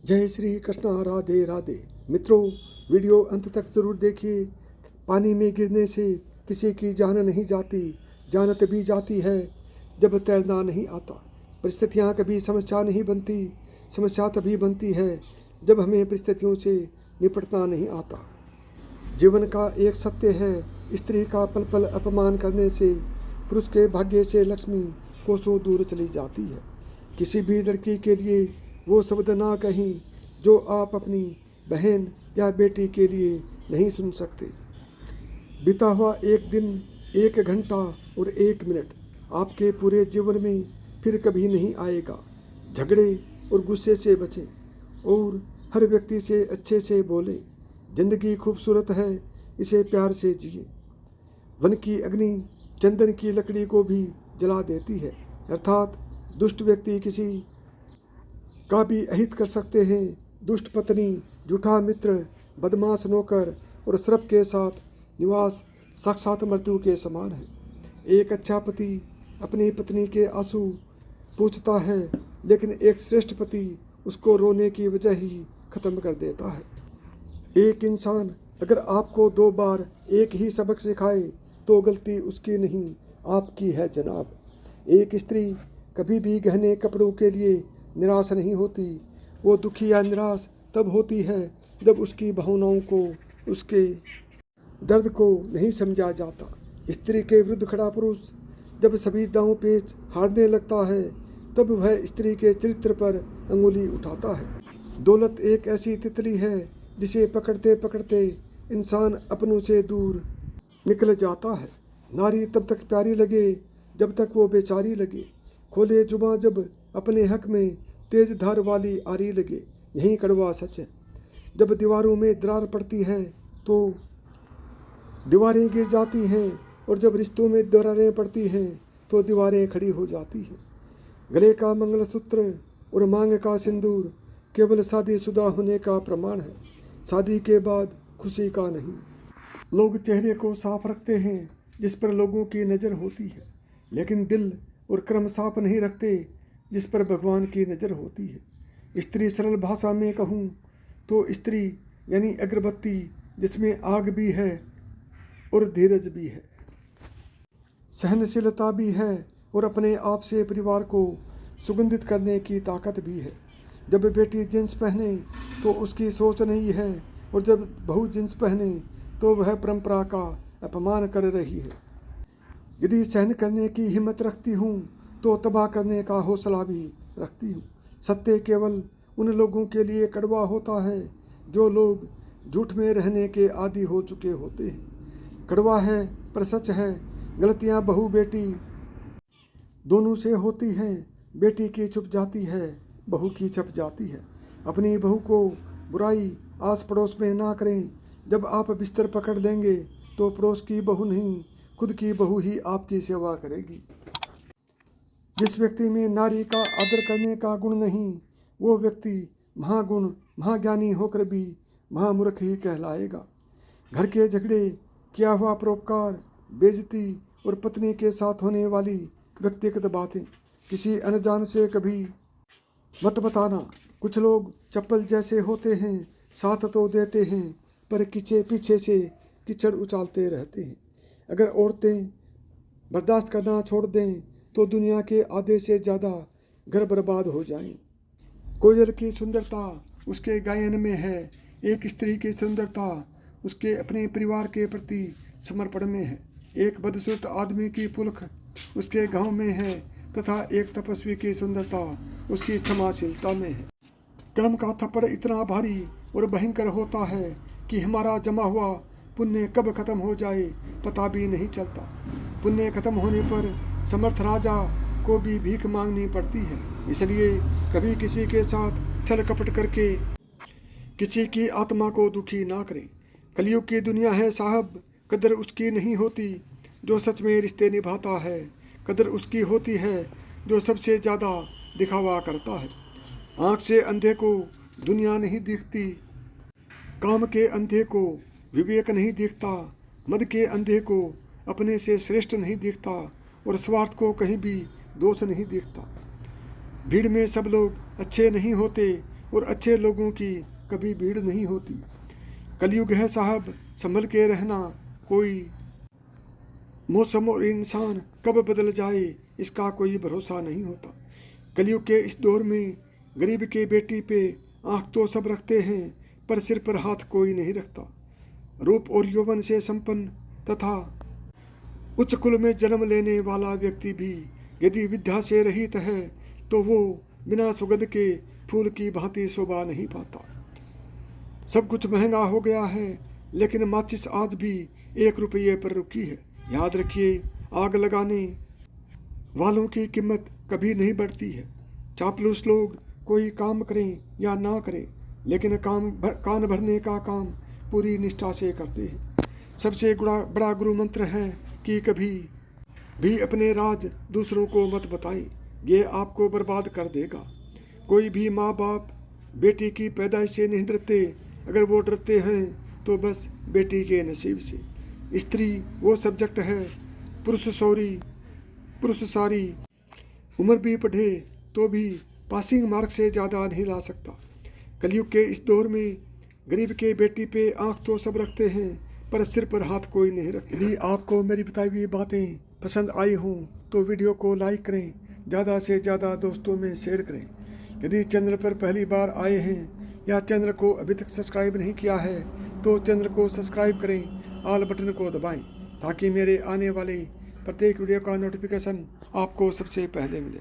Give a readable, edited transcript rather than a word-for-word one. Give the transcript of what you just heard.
जय श्री कृष्णा, राधे राधे। मित्रों, वीडियो अंत तक जरूर देखिए। पानी में गिरने से किसी की जान नहीं जाती, जान तभी जाती है जब तैरना नहीं आता। परिस्थितियाँ कभी समस्या नहीं बनती, समस्या तभी बनती है जब हमें परिस्थितियों से निपटना नहीं आता। जीवन का एक सत्य है, स्त्री का पल पल अपमान करने से पुरुष के भाग्य से लक्ष्मी कोसों दूर चली जाती है। किसी भी लड़की के लिए वो शब्द ना कहीं जो आप अपनी बहन या बेटी के लिए नहीं सुन सकते। बीता हुआ एक दिन, एक घंटा और एक मिनट आपके पूरे जीवन में फिर कभी नहीं आएगा। झगड़े और गुस्से से बचें और हर व्यक्ति से अच्छे से बोलें। जिंदगी खूबसूरत है, इसे प्यार से जिए। वन की अग्नि चंदन की लकड़ी को भी जला देती है, अर्थात दुष्ट व्यक्ति किसी का भी अहित कर सकते हैं। दुष्ट पत्नी, झूठा मित्र, बदमाश नौकर और श्रप के साथ निवास साक्षात मृत्यु के समान है। एक अच्छा पति अपनी पत्नी के आंसू पूछता है, लेकिन एक श्रेष्ठ पति उसको रोने की वजह ही खत्म कर देता है। एक इंसान अगर आपको 2 बार एक ही सबक सिखाए तो गलती उसकी नहीं, आपकी है जनाब। एक स्त्री कभी भी गहने कपड़ों के लिए निराश नहीं होती। वो दुखी या निराश तब होती है जब उसकी भावनाओं को, उसके दर्द को नहीं समझा जाता। स्त्री के विरुद्ध खड़ा पुरुष जब सभी दांव पेच हारने लगता है, तब वह स्त्री के चरित्र पर अंगुली उठाता है। दौलत एक ऐसी तितली है जिसे पकड़ते पकड़ते इंसान अपनों से दूर निकल जाता है। नारी तब तक प्यारी लगे जब तक वो बेचारी लगे। खोले जुबां जब अपने हक में तेज धार वाली आरी लगे, यही कड़वा सच है। जब दीवारों में दरार पड़ती है तो दीवारें गिर जाती हैं, और जब रिश्तों में दरारें पड़ती हैं तो दीवारें खड़ी हो जाती हैं। गले का मंगलसूत्र और मांग का सिंदूर केवल शादीशुदा होने का प्रमाण है, शादी के बाद खुशी का नहीं। लोग चेहरे को साफ रखते हैं जिस पर लोगों की नज़र होती है, लेकिन दिल और कर्म साफ नहीं रखते जिस पर भगवान की नज़र होती है। स्त्री सरल भाषा में कहूँ तो स्त्री यानी अगरबत्ती जिसमें आग भी है और धीरज भी है, सहनशीलता भी है और अपने आप से परिवार को सुगंधित करने की ताकत भी है। जब बेटी जींस पहने तो उसकी सोच नहीं है, और जब बहू जींस पहने तो वह परंपरा का अपमान कर रही है। यदि सहन करने की हिम्मत रखती हूँ तो तबाह करने का हौसला भी रखती हूँ। सत्य केवल उन लोगों के लिए कड़वा होता है जो लोग झूठ में रहने के आदी हो चुके होते हैं। कड़वा है पर सच है। गलतियाँ बहू बेटी दोनों से होती हैं। बेटी की छुप जाती है, बहू की छप जाती है। अपनी बहू को बुराई आस पड़ोस में ना करें। जब आप बिस्तर पकड़ लेंगे तो पड़ोस की बहू नहीं, खुद की बहू ही आपकी सेवा करेगी। जिस व्यक्ति में नारी का आदर करने का गुण नहीं, वो व्यक्ति महागुण महाज्ञानी होकर भी महामूर्ख ही कहलाएगा। घर के झगड़े, किया हुआ परोपकार, बेइज्जती और पत्नी के साथ होने वाली व्यक्तिगत बातें किसी अनजान से कभी मत बताना। कुछ लोग चप्पल जैसे होते हैं, साथ तो देते हैं पर पीछे से कीचड़ उछालते रहते हैं। अगर औरतें बर्दाश्त करना छोड़ दें तो दुनिया के आधे से ज़्यादा घर बर्बाद हो जाएं। कोयल की सुंदरता उसके गायन में है, एक स्त्री की सुंदरता उसके अपने परिवार के प्रति समर्पण में है। एक बदसूरत आदमी की पुलक उसके गांव में है, तथा एक तपस्वी की सुंदरता उसकी क्षमाशीलता में है। कर्म का थप्पड़ इतना भारी और भयंकर होता है कि हमारा जमा हुआ पुण्य कब खत्म हो जाए पता भी नहीं चलता। पुण्य खत्म होने पर समर्थ राजा को भी भीख मांगनी पड़ती है। इसलिए कभी किसी के साथ छल कपट करके किसी की आत्मा को दुखी ना करें। कलयुग की दुनिया है साहब, कदर उसकी नहीं होती जो सच में रिश्ते निभाता है। कदर उसकी होती है जो सबसे ज़्यादा दिखावा करता है। आँख से अंधे को दुनिया नहीं दिखती, काम के अंधे को विवेक नहीं दिखता, मद के अंधे को अपने से श्रेष्ठ नहीं दिखता, और स्वार्थ को कहीं भी दोष नहीं दिखता। भीड़ में सब लोग अच्छे नहीं होते, और अच्छे लोगों की कभी भीड़ नहीं होती। कलयुग है साहब, संभल के रहना, कोई मौसम और इंसान कब बदल जाए इसका कोई भरोसा नहीं होता। कलयुग के इस दौर में गरीब के बेटी पे आंख तो सब रखते हैं, पर सिर पर हाथ कोई नहीं रखता। रूप और यौवन से संपन्न तथा उच्च कुल में जन्म लेने वाला व्यक्ति भी यदि विद्या से रहित है तो वो बिना सुगंध के फूल की भांति शोभा नहीं पाता। सब कुछ महंगा हो गया है, लेकिन माचिस आज भी 1 रुपये पर रुकी है। याद रखिए, आग लगाने वालों की कीमत कभी नहीं बढ़ती है। चापलूस लोग कोई काम करें या ना करें, लेकिन कान भरने का काम पूरी निष्ठा से करते हैं। सबसे बड़ा गुरु मंत्र है कि कभी भी अपने राज दूसरों को मत बताएं, ये आपको बर्बाद कर देगा। कोई भी माँ बाप बेटी की पैदाइश से नहीं डरते, अगर वो डरते हैं तो बस बेटी के नसीब से। स्त्री वो सब्जेक्ट है, पुरुष सारी उम्र भी पढ़े तो भी पासिंग मार्क से ज़्यादा नहीं ला सकता। कलयुग के इस दौर में गरीब के बेटी पे आंख तो सब रखते हैं, पर सिर पर हाथ कोई नहीं रखता। यदि आपको मेरी बताई हुई बातें पसंद आई हों तो वीडियो को लाइक करें, ज़्यादा से ज़्यादा दोस्तों में शेयर करें। यदि चैनल पर पहली बार आए हैं या चैनल को अभी तक सब्सक्राइब नहीं किया है तो चैनल को सब्सक्राइब करें, ऑल बटन को दबाएं, ताकि मेरे आने वाले प्रत्येक वीडियो का नोटिफिकेशन आपको सबसे पहले मिले।